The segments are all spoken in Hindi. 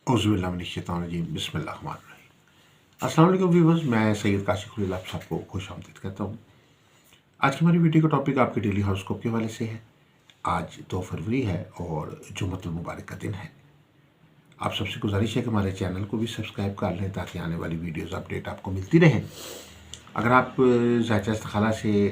औज़ुबिल्लाहिमिनश्शैतानिर्रजीम बिस्मिल्लाहिर्रहमानिर्रहीम। अस्सलाम वालेकुम व्यूअर्स, मैं सैयद काशिफ खुलील आप सबको खुशामदीद कहता हूँ। आज की हमारी वीडियो का टॉपिक आपके डेली हॉरोस्कोप के हवाले से है। आज 2 फरवरी है और जुम्मतुल मुबारक का दिन है। आप सबसे गुजारिश है कि हमारे चैनल को भी सब्सक्राइब कर लें ताकि आने वाली वीडियोस अपडेट आपको मिलती रहें। अगर आप ज़ायचा इस्तिखाला से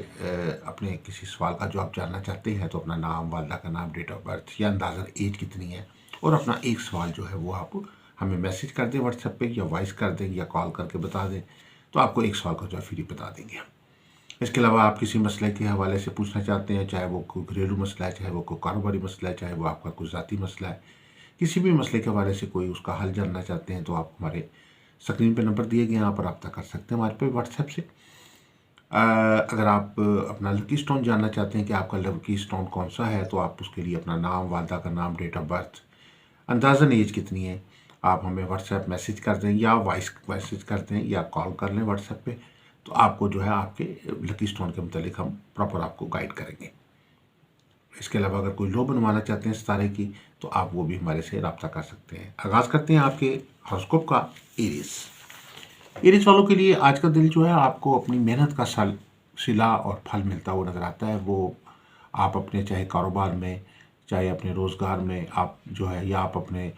अपने किसी सवाल का जवाब जानना चाहते हैं तो अपना नाम, वालिदा का नाम, डेट ऑफ बर्थ या अंदाज़न एज कितनी है और अपना एक सवाल जो है वो आप हमें मैसेज कर दें व्हाट्सएप पे या वॉइस कर दें या कॉल करके बता दें, तो आपको एक सवाल का जवाब फ्री बता देंगे हम। इसके अलावा आप किसी मसले के हवाले से पूछना चाहते हैं, चाहे वो कोई घरेलू मसला है, चाहे वो कोई कारोबारी मसला है, चाहे वो आपका कोई ज़ाती मसला है, किसी भी मसले के हवाले से कोई उसका हल जानना चाहते हैं तो आप हमारे स्क्रीन पे नंबर दिए गए हैं, यहाँ पर रब्ता कर सकते हैं हमारे पे व्हाट्सएप से। अगर आप अपना लकी स्टोन जानना चाहते हैं कि आपका लकी स्टोन कौन सा है, तो आप उसके लिए अपना नाम, वालिदा का नाम, डेट ऑफ बर्थ, अंदाज़न एज कितनी है, आप हमें व्हाट्सएप मैसेज कर दें या वॉइस मैसेज कर दें या कॉल कर लें व्हाट्सएप पे, तो आपको जो है आपके लकी स्टोन के मुतालिक हम प्रॉपर आपको गाइड करेंगे। इसके अलावा अगर कोई लो बनवाना चाहते हैं सितारे की, तो आप वो भी हमारे से रब्ता कर सकते हैं। आगाज़ करते हैं आपके हॉरोस्कोप का। एरीज वालों के लिए आज का दिन जो है आपको अपनी मेहनत का सिला और फल मिलता हुआ नज़र आता है। वो आप अपने चाहे कारोबार में, चाहे अपने रोज़गार में आप जो है, या आप अपने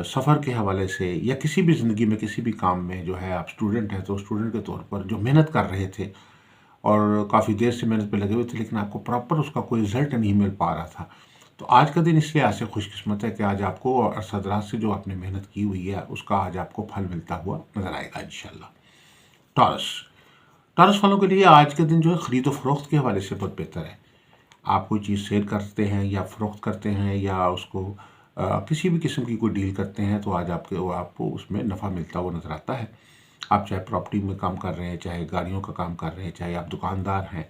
सफ़र के हवाले से, या किसी भी ज़िंदगी में किसी भी काम में जो है आप स्टूडेंट हैं, तो स्टूडेंट के तौर पर जो मेहनत कर रहे थे और काफ़ी देर से मेहनत पे लगे हुए थे लेकिन आपको प्रॉपर उसका कोई रिज़ल्ट नहीं मिल पा रहा था, तो आज का दिन इसलिए आज से खुशकिस्मत है कि आज आपको अरसा दराज से जो आपने मेहनत की हुई है उसका आज आपको फल मिलता हुआ नज़र आएगा इंशाल्लाह। टॉरस वालों के लिए आज के दिन जो है ख़रीदो फरोख्त के हवाले से बहुत बेहतर है। आप कोई चीज़ सेल करते हैं या फ़रोख्त करते हैं या उसको किसी भी किस्म की कोई डील करते हैं, तो आज आपको उसमें नफ़ा मिलता हुआ नज़र आता है। आप चाहे प्रॉपर्टी में काम कर रहे हैं, चाहे गाड़ियों का काम कर रहे हैं, चाहे आप दुकानदार हैं,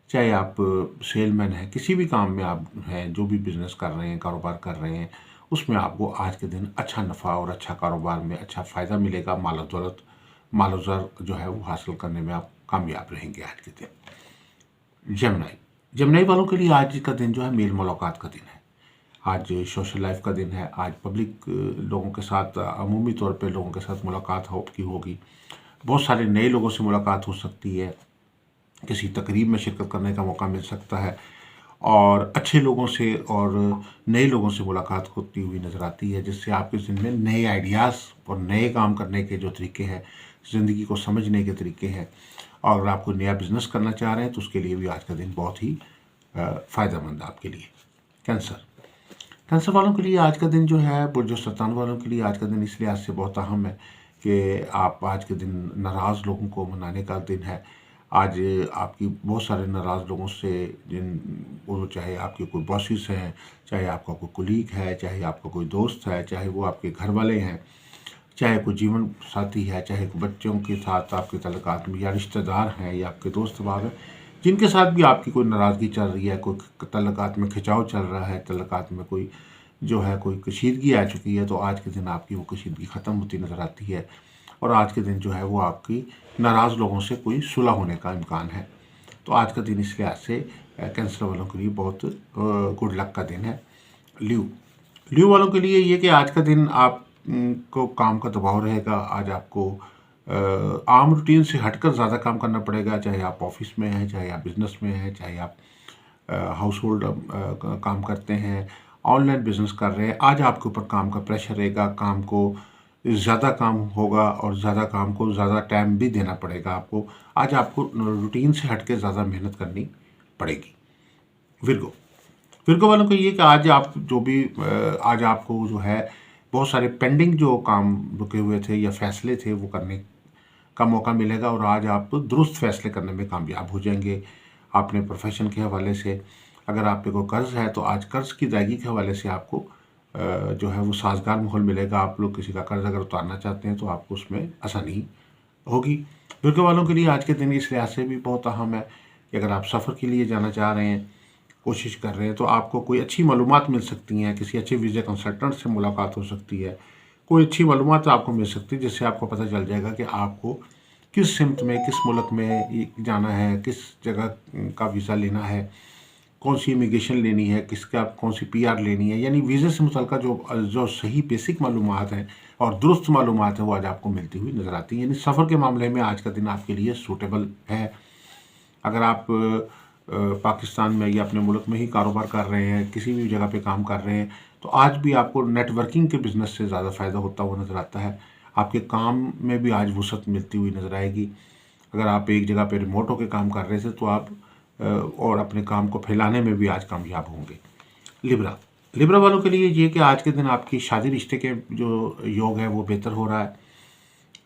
चाहे आप सेलमैन हैं, किसी भी काम में आप हैं, जो भी बिज़नेस कर रहे हैं, कारोबार कर रहे हैं, उसमें आपको आज के दिन अच्छा नफ़ा और अच्छा कारोबार में अच्छा फ़ायदा मिलेगा। माल और ज़र जो है वो हासिल करने में आप कामयाब रहेंगे आज के दिन। जेमिनी वालों के लिए आज का दिन जो है मेल मुलाकात का दिन है। आज सोशल लाइफ का दिन है। आज पब्लिक लोगों के साथ, अमूमी तौर पे लोगों के साथ मुलाकात होगी। बहुत सारे नए लोगों से मुलाकात हो सकती है, किसी तकरीब में शिरकत करने का मौका मिल सकता है और अच्छे लोगों से और नए लोगों से मुलाकात होती हुई नज़र आती है, जिससे आपके ज़िंदगी में नए आइडियाज़ और नए काम करने के जो तरीके हैं, ज़िंदगी को समझने के तरीके हैं, और अगर आप कोई नया बिज़नेस करना चाह रहे हैं तो उसके लिए भी आज का दिन बहुत ही फ़ायदेमंद है आपके लिए। कैंसर वालों के लिए आज का दिन जो है, बुर्ज सरतान वालों के लिए आज का दिन इस लिहाज से बहुत अहम है कि आप आज के दिन नाराज़ लोगों को मनाने का दिन है। आज आपकी बहुत सारे नाराज़ लोगों से, वो चाहे आपके कोई बॉसेस हैं, चाहे आपका कोई कुलीग है, चाहे आपका कोई दोस्त है, चाहे वो आपके घर वाले हैं, चाहे कोई जीवन साथी है, चाहे बच्चों के साथ आपके तल्लुकात में, या रिश्तेदार हैं, या आपके दोस्त अहबाब हैं, जिनके साथ भी आपकी कोई नाराज़गी चल रही है, कोई तल्लुकात में खिंचाव चल रहा है, तल्लुकात में कोई जो है कोई कशीदगी आ चुकी है, तो आज के दिन आपकी वो कशीदगी ख़त्म होती नज़र आती है और आज के दिन जो है वो आपकी नाराज़ लोगों से कोई सुलह होने का इम्कान है। तो आज का दिन इस लिहाज से कैंसर वालों के लिए बहुत गुड लक का दिन है। ल्यू वालों के लिए ये कि आज का दिन आप को काम का दबाव रहेगा। आज आपको आम रूटीन से हटकर ज़्यादा काम करना पड़ेगा, चाहे आप ऑफिस में हैं, चाहे आप बिज़नेस में हैं, चाहे आप हाउस होल्ड काम करते हैं, ऑनलाइन बिज़नेस कर रहे हैं। आज आपके ऊपर काम का प्रेशर रहेगा, काम को ज़्यादा काम होगा और ज़्यादा काम को ज़्यादा टाइम भी देना पड़ेगा आपको। आज आपको रूटीन से हट के ज़्यादा मेहनत करनी पड़ेगी। विर्गो वालों को ये कि आज आप जो भी आज आपको जो है बहुत सारे पेंडिंग जो काम रुके हुए थे या फैसले थे वो करने का मौका मिलेगा और आज आप दुरुस्त फैसले करने में कामयाब हो जाएंगे। अपने प्रोफेशन के हवाले से अगर आप पे कोई कर्ज़ है तो आज कर्ज़ की अदायगी के हवाले से आपको जो है वो साजगार माहौल मिलेगा। आप लोग किसी का कर्ज़ अगर उतारना चाहते हैं तो आपको उसमें आसानी होगी। विर्गो वालों के लिए आज के दिन इस लिहाज से भी बहुत अहम है कि अगर आप सफ़र के लिए जाना चाह रहे हैं, कोशिश कर रहे हैं, तो आपको कोई अच्छी मालूमात मिल सकती हैं, किसी अच्छे वीज़ा कंसल्टेंट से मुलाकात हो सकती है, कोई अच्छी मालूमात आपको मिल सकती है जिससे आपको पता चल जाएगा कि आपको किस सिमत में, किस मुल्क में जाना है, किस जगह का वीज़ा लेना है, कौन सी इमिग्रेशन लेनी है, किसका कौन सी पीआर लेनी है, यानी वीज़े से मुतल्लिक़ जो जो सही बेसिक मालूमात हैं और दुरुस्त मालूमात हैं वो आज आपको मिलती हुई नज़र आती हैं। यानी सफ़र के मामले में आज का दिन आपके लिए सूटेबल है। अगर आप पाकिस्तान में या अपने मुल्क में ही कारोबार कर रहे हैं, किसी भी जगह पे काम कर रहे हैं, तो आज भी आपको नेटवर्किंग के बिज़नेस से ज़्यादा फ़ायदा होता हुआ नज़र आता है। आपके काम में भी आज वुसअत मिलती हुई नज़र आएगी। अगर आप एक जगह पे रिमोट होकर काम कर रहे थे तो आप और अपने काम को फैलाने में भी आज कामयाब होंगे। लिब्रा लिब्रा वालों के लिए ये कि आज के दिन आपकी शादी रिश्ते के जो योग है वो बेहतर हो रहा है।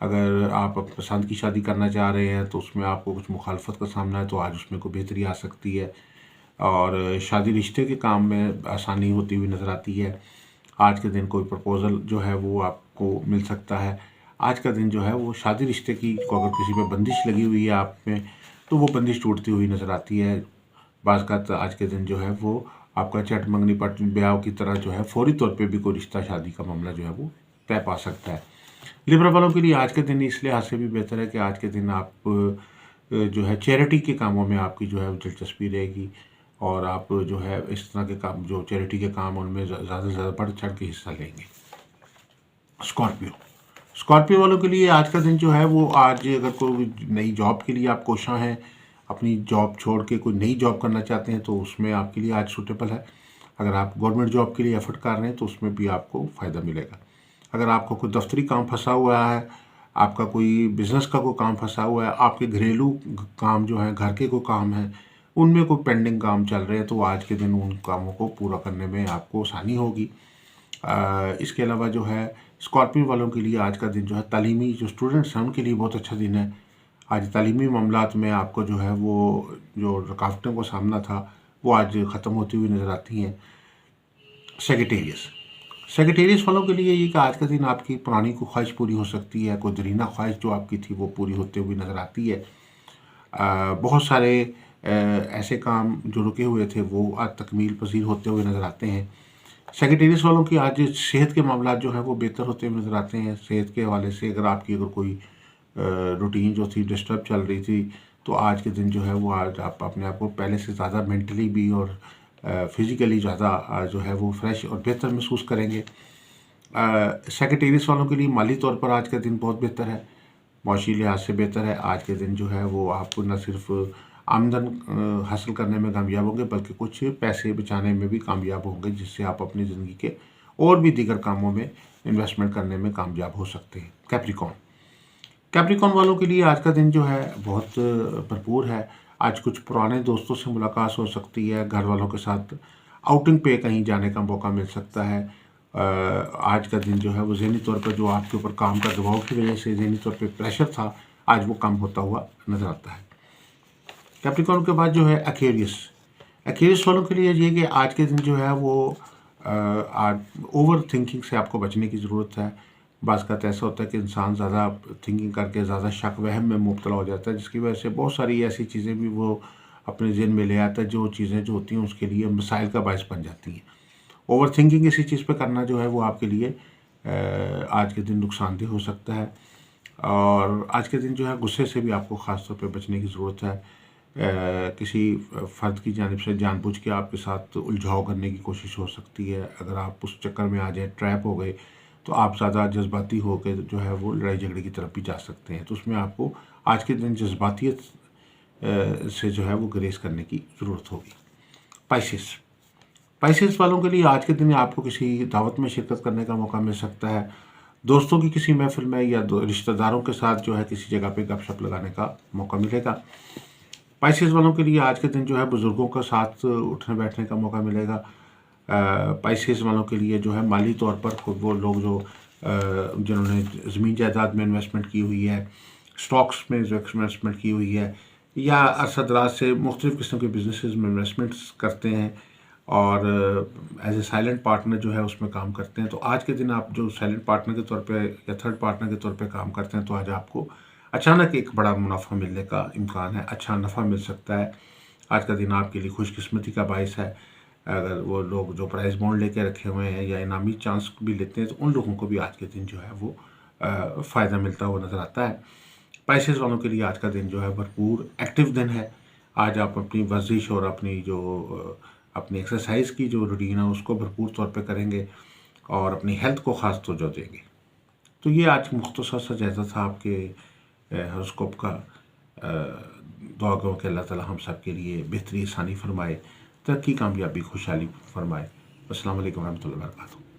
अगर आप पसंद की शादी करना चाह रहे हैं तो उसमें आपको कुछ मुखालफत का सामना है, तो आज उसमें कोई बेहतरी आ सकती है और शादी रिश्ते के काम में आसानी होती हुई नज़र आती है। आज के दिन कोई प्रपोज़ल जो है वो आपको मिल सकता है। आज का दिन जो है वो शादी रिश्ते की को अगर किसी पे बंदिश लगी हुई है आप में, तो वो बंदिश टूटती हुई नज़र आती है। बाज़ आज के दिन जो है वो आपका चट मंगनी पट ब्याह की तरह जो है फौरी तौर पे भी कोई रिश्ता शादी का मामला जो है वो तय पा सकता है। लिब्रा वालों के लिए आज के दिन इस लिहाज से भी बेहतर है कि आज के दिन आप जो है चैरिटी के कामों में आपकी जो है दिलचस्पी रहेगी और आप जो है इस तरह के काम जो चैरिटी के काम उनमें ज़्यादा से ज़्यादा बढ़ चढ़ के हिस्सा लेंगे। स्कॉर्पियो वालों के लिए आज का दिन जो है वो आज अगर कोई नई जॉब के लिए आप कोशां हैं, अपनी जॉब छोड़ के कोई नई जॉब करना चाहते हैं तो उसमें आपके लिए आज सूटेबल है। अगर आप गवर्नमेंट जॉब के लिए एफर्ट कर रहे हैं तो उसमें भी आपको फ़ायदा मिलेगा। अगर आपको कोई दफ्तरी काम फंसा हुआ है, आपका कोई बिज़नेस का कोई काम फंसा हुआ है, आपके घरेलू काम जो है, घर के कोई काम हैं, उनमें कोई पेंडिंग काम चल रहे हैं, तो आज के दिन उन कामों को पूरा करने में आपको आसानी होगी। इसके अलावा जो है स्कॉर्पियो वालों के लिए आज का दिन जो है तालीमी जो स्टूडेंट्स हैं उनके लिए बहुत अच्छा दिन है। आज तालीमी मामलात में आपको जो है वो जो रुकावटों का सामना था वो आज ख़त्म होती हुई नज़र आती हैं। सेक्रेटेरियस वालों के लिए ये कि आज का दिन आपकी पुरानी कोई ख्वाहिश पूरी हो सकती है, कोई दरीना ख्वाहिश जो आपकी थी वो पूरी होते हुए नज़र आती है। बहुत सारे ऐसे काम जो रुके हुए थे वो आज तकमील पसीर होते हुए नज़र आते हैं। सेक्रेटेरियस वालों की आज सेहत के मामला जो है वो बेहतर होते हुए नज़र आते हैं। सेहत के हवाले से अगर कोई रूटीन जो थी डिस्टर्ब चल रही थी, तो आज के दिन जो है वो आज आप अपने आप को पहले से ज़्यादा मेंटली भी और फिज़िकली ज़्यादा जो है वो फ्रेश और बेहतर महसूस करेंगे। सेक्रेटेरियस वालों के लिए माली तौर पर आज का दिन बहुत बेहतर है, मौशी लिहाज से बेहतर है। आज के दिन जो है वो आपको न सिर्फ आमदन हासिल करने में कामयाब होंगे बल्कि कुछ पैसे बचाने में भी कामयाब होंगे, जिससे आप अपनी ज़िंदगी के और भी दीगर कामों में इन्वेस्टमेंट करने में कामयाब हो सकते हैं। कैप्रिकॉन वालों के लिए आज का दिन जो है बहुत भरपूर है। आज कुछ पुराने दोस्तों से मुलाकात हो सकती है, घर वालों के साथ आउटिंग पे कहीं जाने का मौका मिल सकता है। आज का दिन जो है वो ज़हनी तौर पर जो आपके ऊपर काम का दबाव की वजह से ज़हनी तौर पे प्रेशर था, आज वो कम होता हुआ नज़र आता है। कैप्रिकॉन के बाद जो है एक्वेरियस वालों के लिए ये कि आज के दिन जो है वो आज ओवर थिंकिंग से आपको बचने की ज़रूरत है। बाज़ का ऐसा होता है कि इंसान ज़्यादा थिंकिंग करके ज़्यादा शक वहम में मुब्तला हो जाता है, जिसकी वजह से बहुत सारी ऐसी चीज़ें भी वो अपने ज़हन में ले आता है जो चीज़ें जो होती हैं उसके लिए मसाइल का बायस बन जाती हैं। ओवर थिंकिंग किसी चीज़ पे करना जो है वो आपके लिए आज के दिन नुकसानदेह हो सकता है। और आज के दिन जो है गुस्से से भी आपको ख़ास तौर पे बचने की ज़रूरत है। किसी फ़र्द की जानिब से जानबूझ के आपके साथ उलझाव करने की कोशिश हो सकती है। अगर आप उस चक्कर में आ जाए, ट्रैप हो गए, तो आप ज़्यादा जज्बाती होकर जो है वो लड़ाई झगड़े की तरफ भी जा सकते हैं। तो उसमें आपको आज के दिन जज्बातियत से जो है वो ग्रेस करने की ज़रूरत होगी। स्पाइसेस वालों के लिए आज के दिन आपको किसी दावत में शिरकत करने का मौका मिल सकता है। दोस्तों की किसी महफिल में या रिश्तेदारों के साथ जो है किसी जगह पे गपशप लगाने का मौका मिलेगा। स्पाइसेस वालों के लिए आज के दिन जो है बुज़ुर्गों का साथ उठने बैठने का मौका मिलेगा। स्पाइसेस वालों के लिए जो है माली तौर पर वो लोग जो जिन्होंने ज़मीन जायदाद में इन्वेस्टमेंट की हुई है, स्टॉक्स में जो इन्वेस्टमेंट की हुई है, या अरसा दराज से मुख्तलिफ़ किस्म के बिजनेसेस में इन्वेस्टमेंट्स करते हैं और एज ए साइलेंट पार्टनर जो है उसमें काम करते हैं, तो आज के दिन आप जो साइलेंट पार्टनर के तौर पे या थर्ड पार्टनर के तौर पे काम करते हैं, तो आज आपको अचानक एक बड़ा मुनाफा मिलने का इम्कान है, अच्छा नफ़ा मिल सकता है। आज का दिन आपके लिए खुशकिस्मती का बायस है। अगर वो लोग जो प्राइज़ बॉन्ड लेके रखे हुए हैं या इनामी चांस भी लेते हैं, तो उन लोगों को भी आज के दिन जो है वो फ़ायदा मिलता हुआ नज़र आता है। स्पाइसेस वालों के लिए आज का दिन जो है भरपूर एक्टिव दिन है। आज आप अपनी वर्जिश और अपनी जो अपनी एक्सरसाइज की जो रूटीन है उसको भरपूर तौर पे करेंगे और अपनी हेल्थ को ख़ास तवज्जो देंगे। तो ये आज मुख्तसर सा जायज़ा था आपके हॉरोस्कोप का। दुआ गो कि अल्लाह ताला हम सब के लिए बेहतरी आसानी फरमाए, तरक्की, कामयाबी, खुशहाली फरमाए। अस्सलाम वालेकुम रहमतुल्लाहि व बरकातहू।